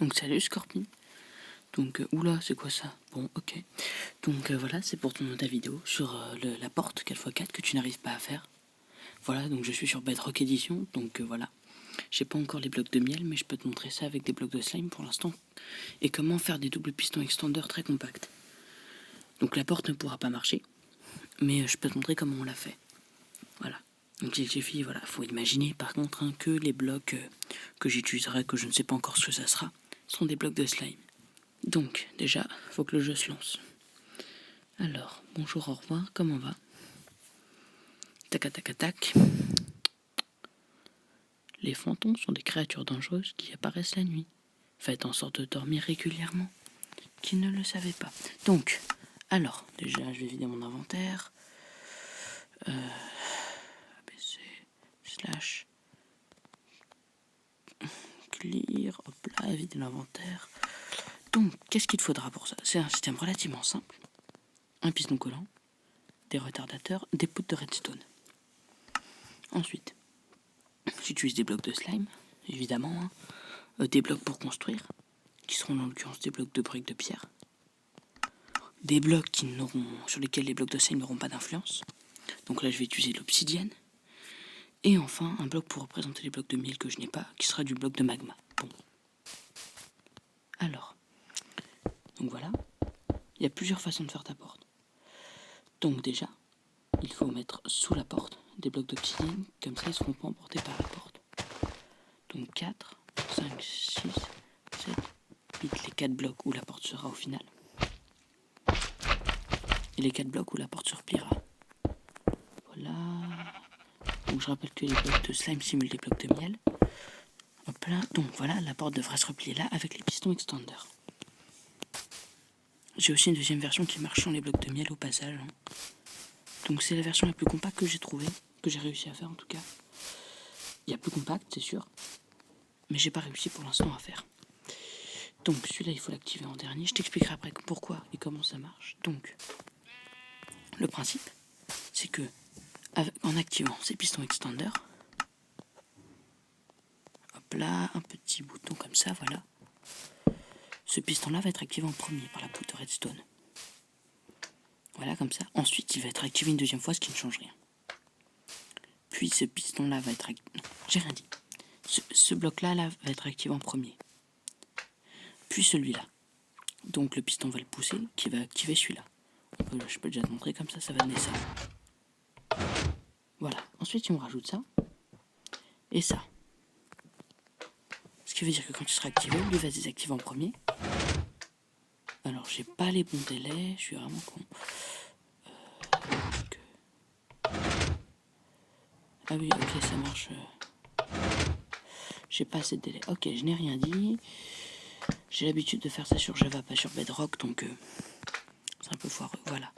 Donc salut Scorpion. Donc oula, c'est quoi ça? Bon, ok. Donc voilà, c'est pour ta vidéo sur la porte 4x4 que tu n'arrives pas à faire. Voilà, donc je suis sur Bedrock Edition, donc voilà. J'ai pas encore les blocs de miel, mais je peux te montrer ça avec des blocs de slime pour l'instant. Et comment faire des doubles pistons extenders très compacts. Donc la porte ne pourra pas marcher, mais je peux te montrer comment on l'a fait. Voilà. Donc il suffit, voilà, faut imaginer par contre que les blocs que j'utiliserai, que je ne sais pas encore ce que ça sera, sont des blocs de slime. Donc, déjà, faut que le jeu se lance. Alors, bonjour, au revoir, comment va? Tac, tac, tac. Les fantômes sont des créatures dangereuses qui apparaissent la nuit. Faites en sorte de dormir régulièrement. Qui ne le savait pas. Donc, alors, déjà, je vais vider mon inventaire. ABC, slash, clear, hop là, vider l'inventaire. Donc, qu'est-ce qu'il te faudra pour ça? C'est un système relativement simple. Un piston collant, des retardateurs, des poutres de redstone. Ensuite, j'utilise des blocs de slime, évidemment, des blocs pour construire, qui seront en l'occurrence des blocs de briques de pierre, des blocs sur lesquels les blocs de slime n'auront pas d'influence, donc là je vais utiliser l'obsidienne, et enfin un bloc pour représenter les blocs de miel que je n'ai pas, qui sera du bloc de magma. Bon. Alors, donc voilà, il y a plusieurs façons de faire ta porte. Donc déjà, il faut mettre sous la porte des blocs d'obsidienne, comme ça ils ne seront pas emportés par la porte. Donc 4, 5, 6, 7, 8, les 4 blocs où la porte sera au final. Et les 4 blocs où la porte se repliera. Voilà. Donc je rappelle que les blocs de slime simulent des blocs de miel. Hop là. Donc voilà, la porte devrait se replier là avec les pistons extenders. J'ai aussi une deuxième version qui marche sans les blocs de miel au passage. Donc c'est la version la plus compacte que j'ai trouvée, que j'ai réussi à faire en tout cas. Il y a plus compact, c'est sûr. Mais j'ai pas réussi pour l'instant à faire. Donc celui-là il faut l'activer en dernier. Je t'expliquerai après pourquoi et comment ça marche. Donc le principe, c'est que en activant ces pistons extenders, hop là, un petit bouton comme ça, voilà. Ce piston-là va être activé en premier par la poutre de redstone. Voilà, comme ça. Ensuite, il va être activé une deuxième fois, ce qui ne change rien. Puis ce piston-là va être activé... Non, j'ai rien dit. Ce bloc-là va être activé en premier. Puis celui-là. Donc le piston va le pousser, qui va activer celui-là. Je peux déjà te montrer comme ça, ça va donner ça. Voilà. Ensuite, si on rajoute ça, et ça. Ce qui veut dire que quand il sera activé, lui va se désactiver en premier. Alors, j'ai pas les bons délais, je suis vraiment con. Ah oui, ok, ça marche. J'ai pas assez de délai. Ok, je n'ai rien dit. J'ai l'habitude de faire ça sur Java, pas sur Bedrock, donc c'est un peu foireux. Voilà.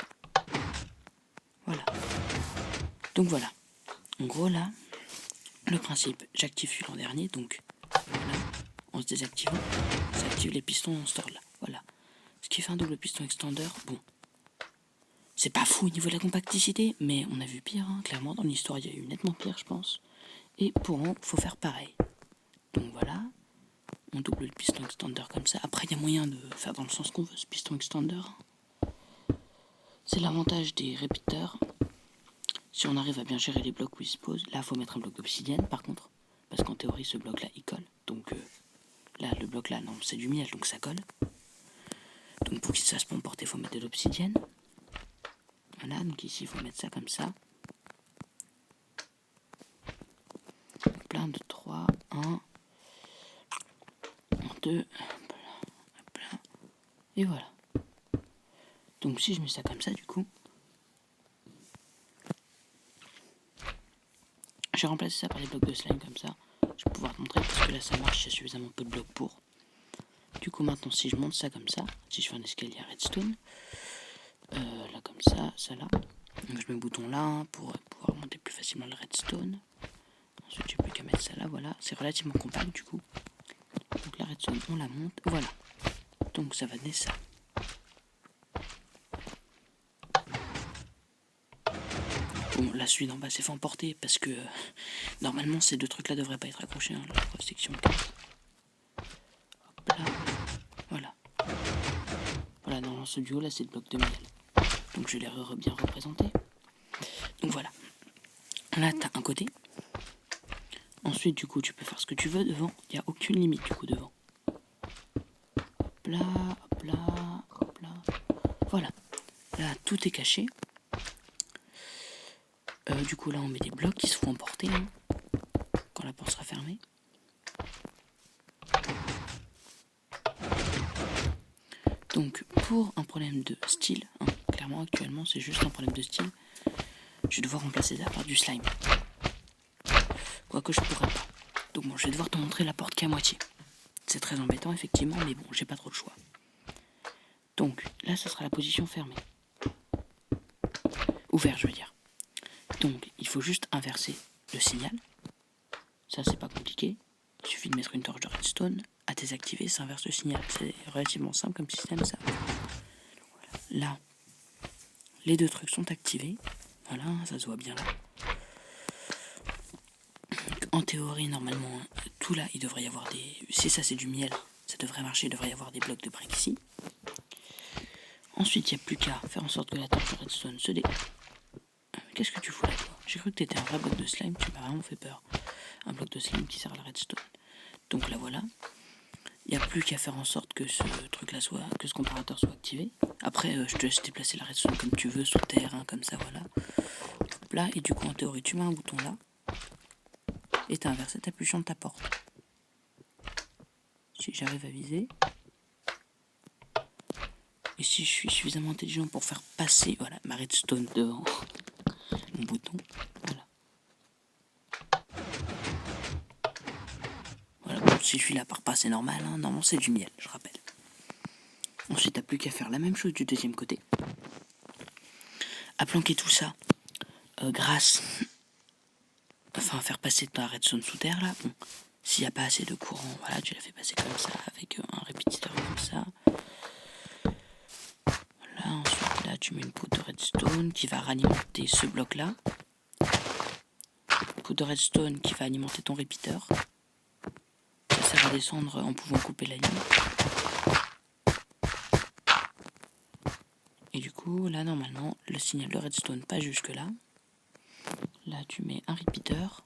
Voilà. Donc voilà. En gros, là, le principe, j'active celui l'an dernier, donc voilà, en se désactivant, ça active les pistons en store là. Voilà. Ce qui fait un double piston extender, bon. C'est pas fou au niveau de la compacticité, mais on a vu pire, hein. Clairement, dans l'histoire, il y a eu nettement pire, je pense. Et pour eux, faut faire pareil. Donc voilà, on double le piston extender comme ça. Après, il y a moyen de faire dans le sens qu'on veut, ce piston extender. C'est l'avantage des répéteurs. Si on arrive à bien gérer les blocs où ils se posent, là, il faut mettre un bloc d'obsidienne, par contre. Parce qu'en théorie, ce bloc-là, il colle. Donc là, le bloc-là, non, c'est du miel, donc ça colle. Donc pour qu'il se fasse pas emporter, il faut mettre de l'obsidienne. Voilà, donc ici, il faut mettre ça comme ça. Plein de 3, 1, 2, hop là, et voilà. Donc si je mets ça comme ça, du coup, j'ai remplacé ça par des blocs de slime comme ça. Je vais pouvoir te montrer parce que là ça marche, il y a suffisamment peu de blocs pour. Du coup maintenant si je monte ça comme ça, si je fais un escalier à redstone, là comme ça là, donc je mets le bouton là pour pouvoir monter plus facilement le redstone. Ensuite j'ai plus qu'à mettre ça là, voilà, c'est relativement compact du coup. Donc la redstone on la monte, voilà. Donc ça va donner ça. Bon, là celui d'en bas s'est fait emporter parce que normalement ces deux trucs là devraient pas être accrochés, hein, la section 4. Hop là. Là, dans ce duo, là, c'est le bloc de miel. Donc, je l'ai bien représenté. Donc, voilà. Là, tu as un côté. Ensuite, du coup, tu peux faire ce que tu veux devant. Il n'y a aucune limite, du coup, devant. Hop là, hop là, hop là. Voilà. Là, tout est caché. Du coup, là, on met des blocs qui se font emporter hein, quand la porte sera fermée. Donc, pour un problème de style, hein, clairement, actuellement, c'est juste un problème de style, je vais devoir remplacer ça par du slime. Quoique je pourrais pas. Donc bon, je vais devoir te montrer la porte qui est à moitié. C'est très embêtant, effectivement, mais bon, j'ai pas trop de choix. Donc, là, ça sera la position fermée. Ouvert, je veux dire. Donc, il faut juste inverser le signal. Ça, c'est pas compliqué. Il suffit de mettre une torche de redstone, à désactiver, ça inverse le signal. C'est relativement simple comme système, ça. Voilà. Là, les deux trucs sont activés. Voilà, ça se voit bien là. Donc, en théorie, normalement, tout là, il devrait y avoir des... Si ça, c'est du miel, ça devrait marcher, il devrait y avoir des blocs de briques ici. Ensuite, il n'y a plus qu'à faire en sorte que la torche de redstone se dé... Qu'est-ce que tu fous là, toi? J'ai cru que t'étais un vrai bloc de slime, tu m'as vraiment fait peur. Un bloc de slime qui sert à la redstone. Donc là, voilà. Il n'y a plus qu'à faire en sorte que ce truc-là soit... que ce comparateur soit activé. Après, je te laisse déplacer la redstone comme tu veux, sous terre, hein, comme ça, voilà. Hop là, et du coup, en théorie, tu mets un bouton là. Et t'as inversé ta puissance de ta porte. Si j'arrive à viser. Et si je suis suffisamment intelligent pour faire passer, voilà, ma redstone devant mon bouton, voilà. Voilà, bon, si je suis là par pas, c'est normal, hein. Normalement c'est du miel, je rappelle. Ensuite, t'as plus qu'à faire la même chose du deuxième côté. À planquer tout ça grâce... Enfin, à faire passer ta redstone sous terre, là. Bon, s'il n'y a pas assez de courant, voilà, tu la fais passer comme ça, avec un répétiteur comme ça. Voilà, ensuite, là, tu mets une poudre de redstone qui va ralimenter ce bloc-là. Poudre de redstone qui va alimenter ton répétiteur. Ça va descendre en pouvant couper la ligne. Et du coup, là, normalement, le signal de redstone passe jusque là. Là, tu mets un répétiteur.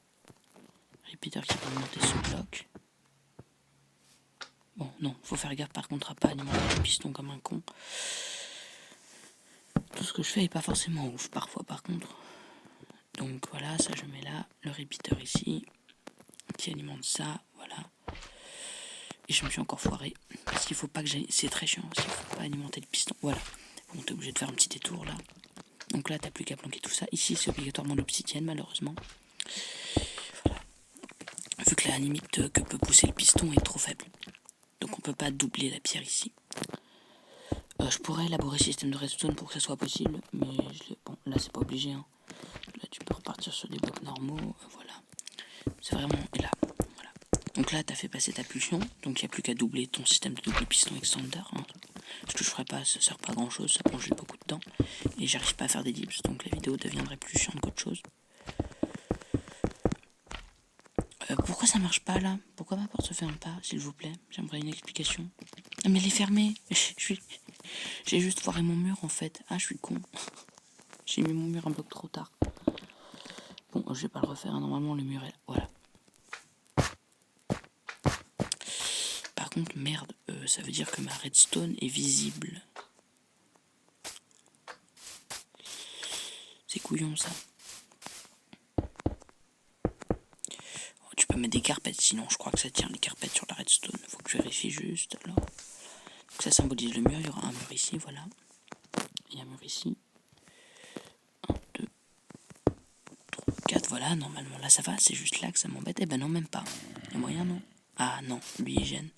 Répétiteur qui va alimenter ce bloc. Bon, non, faut faire gaffe par contre à pas alimenter le piston comme un con. Tout ce que je fais est pas forcément ouf parfois par contre. Donc voilà, ça je mets là, le répétiteur ici, qui alimente ça, voilà. Et je me suis encore foiré, parce qu'il faut pas que j'aille... C'est très chiant, parce qu'il faut pas alimenter le piston, voilà. Bon, t'es obligé de faire un petit détour là. Donc là, t'as plus qu'à planquer tout ça. Ici, c'est obligatoirement l'obsidienne, malheureusement. Voilà. Vu que la limite que peut pousser le piston est trop faible. Donc on peut pas doubler la pierre ici. Je pourrais élaborer le système de redstone pour que ça soit possible, mais bon, là c'est pas obligé. Hein. Là tu peux repartir sur des blocs normaux, voilà. C'est vraiment... Et là, voilà. Donc là t'as fait passer ta pulsion, donc il n'y a plus qu'à doubler ton système de double piston extender. Hein. Ce que je ferais pas, ça sert pas à grand chose, ça prend juste beaucoup de temps. Et j'arrive pas à faire des dips, donc la vidéo deviendrait plus chiante qu'autre chose. Pourquoi ça marche pas là? Pourquoi ma porte se ferme pas, s'il vous plaît? J'aimerais une explication. Ah, mais elle est fermée. J'ai juste foiré mon mur en fait. Ah, je suis con. J'ai mis mon mur un bloc trop tard. Bon, je vais pas le refaire. Hein. Normalement, le mur est là. Voilà. Par contre, merde, ça veut dire que ma redstone est visible. C'est couillon ça. Oh, tu peux mettre des carpettes, sinon je crois que ça tient les carpettes sur la redstone. Faut que je vérifie juste. Alors. Donc ça symbolise le mur. Il y aura un mur ici, voilà. Et un mur ici. 1, 2, 3, 4, voilà. Normalement, là ça va. C'est juste là que ça m'embête. Eh ben non, même pas. Il y a moyen, non? Ah non, lui il gêne.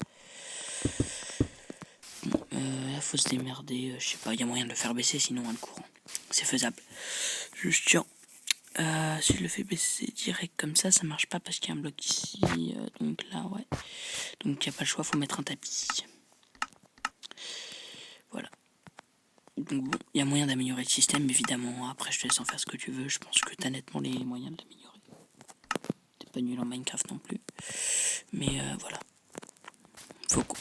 Bon, là faut se démerder. Je sais pas, il y a moyen de le faire baisser, sinon le courant. C'est faisable. Juste chiant. Si je le fais baisser direct comme ça marche pas parce qu'il y a un bloc ici. Donc là, ouais. Donc il n'y a pas le choix, faut mettre un tapis. Voilà. Donc bon, il y a moyen d'améliorer le système, évidemment. Après, je te laisse en faire ce que tu veux. Je pense que tu as nettement les moyens de l'améliorer. T'es pas nul en Minecraft non plus. Mais voilà.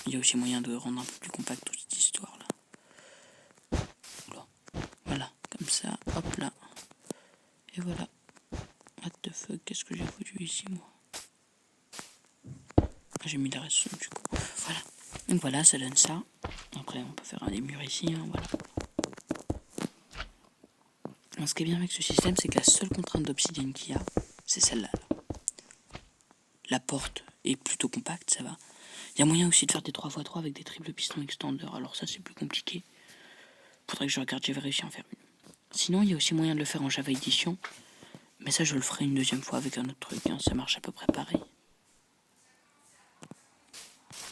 Il y a aussi moyen de rendre un peu plus compact toute cette histoire-là. J'ai mis les restes du coup. Voilà. Donc voilà, ça donne ça. Après, on peut faire des murs ici, hein, voilà. Alors, ce qui est bien avec ce système, c'est que la seule contrainte d'obsidienne qu'il y a, c'est celle-là. La porte est plutôt compacte, ça va. Il y a moyen aussi de faire des 3x3 avec des triples pistons extender. Alors ça, c'est plus compliqué. Faudrait que je regarde, j'avais réussi à en faire une. Sinon, il y a aussi moyen de le faire en Java Edition. Mais ça, je le ferai une deuxième fois avec un autre truc. Hein. Ça marche à peu près pareil.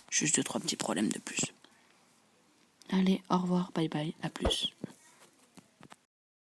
Juste 2-3 petits problèmes de plus. Allez, au revoir, bye bye, à plus.